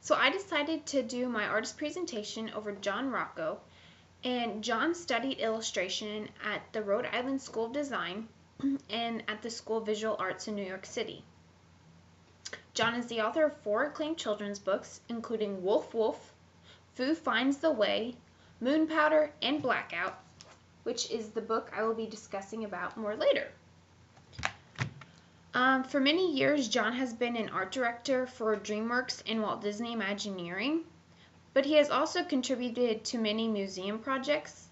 So I decided to do my artist presentation over John Rocco, and John studied illustration at the Rhode Island School of Design and at the School of Visual Arts in New York City. John is the author of 4 acclaimed children's books, including Wolf Wolf, Foo Finds the Way, Moon Powder, and Blackout, which is the book I will be discussing about more later. For many years, John has been an art director for DreamWorks and Walt Disney Imagineering, but he has also contributed to many museum projects,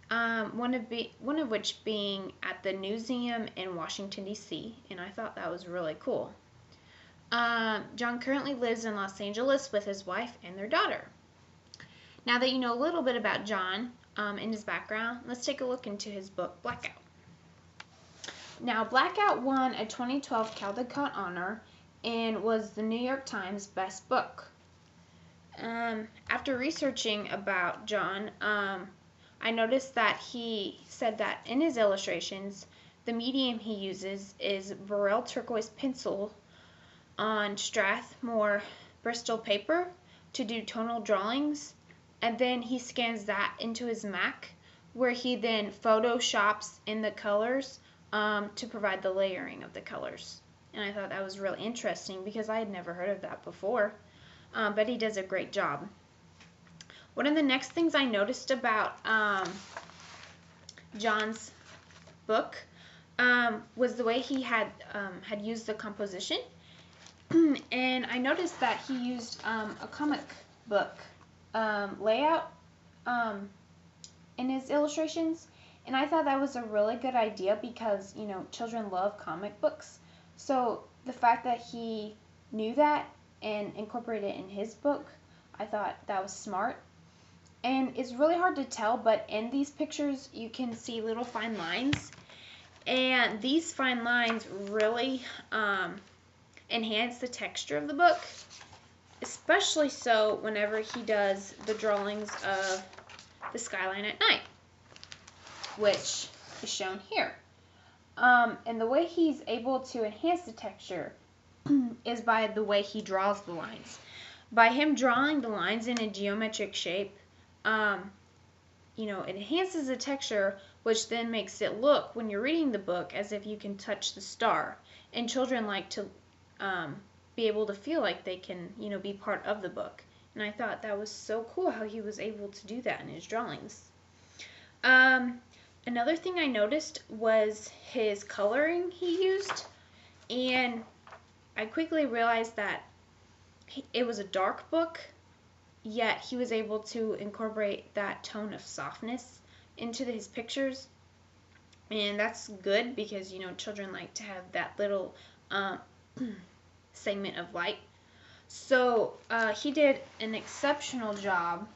one of which being at the Newseum in Washington, D.C., and I thought that was really cool. John currently lives in Los Angeles with his wife and their daughter. Now that you know a little bit about John and his background, let's take a look into his book, Blackout. Now, Blackout won a 2012 Caldecott honor and was the New York Times best book. After researching about John, I noticed that he said that in his illustrations, the medium he uses is Burrell turquoise pencil on Strathmore Bristol paper to do tonal drawings, and then he scans that into his Mac, where he then photoshops in the colors to provide the layering of the colors. And I thought that was really interesting because I had never heard of that before, but he does a great job. One of the next things I noticed about John's book was the way he had used the composition. And I noticed that he used a comic book layout in his illustrations, and I thought that was a really good idea because, you know, children love comic books. So the fact that he knew that and incorporated it in his book, I thought that was smart. And it's really hard to tell, but in these pictures you can see little fine lines, and these fine lines really enhance the texture of the book, especially so whenever he does the drawings of the skyline at night, which is shown here. And the way he's able to enhance the texture is by the way he draws the lines. By him drawing the lines in a geometric shape, you know, it enhances the texture, which then makes it look, when you're reading the book, as if you can touch the star. And children like to be able to feel like they can, you know, be part of the book. And I thought that was so cool how he was able to do that in his drawings. Another thing I noticed was his coloring he used, and I quickly realized that it was a dark book, yet he was able to incorporate that tone of softness into his pictures, and that's good because, you know, children like to have that little segment of light. So he did an exceptional job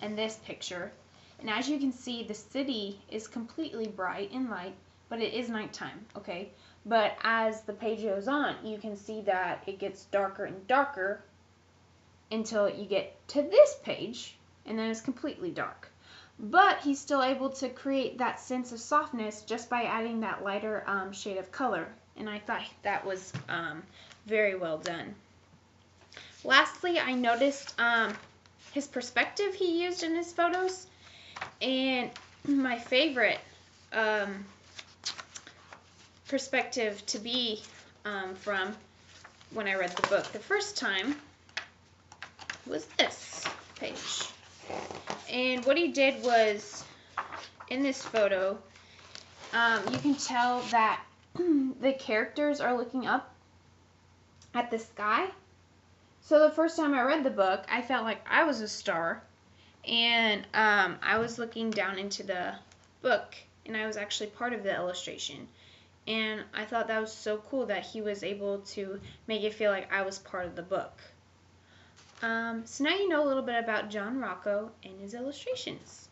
in this picture. And as you can see, the city is completely bright and light, but it is nighttime, okay? But as the page goes on, you can see that it gets darker and darker until you get to this page, and then it's completely dark. But he's still able to create that sense of softness just by adding that lighter shade of color. And I thought that was very well done. Lastly, I noticed his perspective he used in his photos. And my favorite perspective to be from when I read the book the first time was this page. And what he did was, in this photo, you can tell that the characters are looking up at the sky. So the first time I read the book, I felt like I was a star. And I was looking down into the book, and I was actually part of the illustration. And I thought that was so cool that he was able to make it feel like I was part of the book. So now you know a little bit about John Rocco and his illustrations.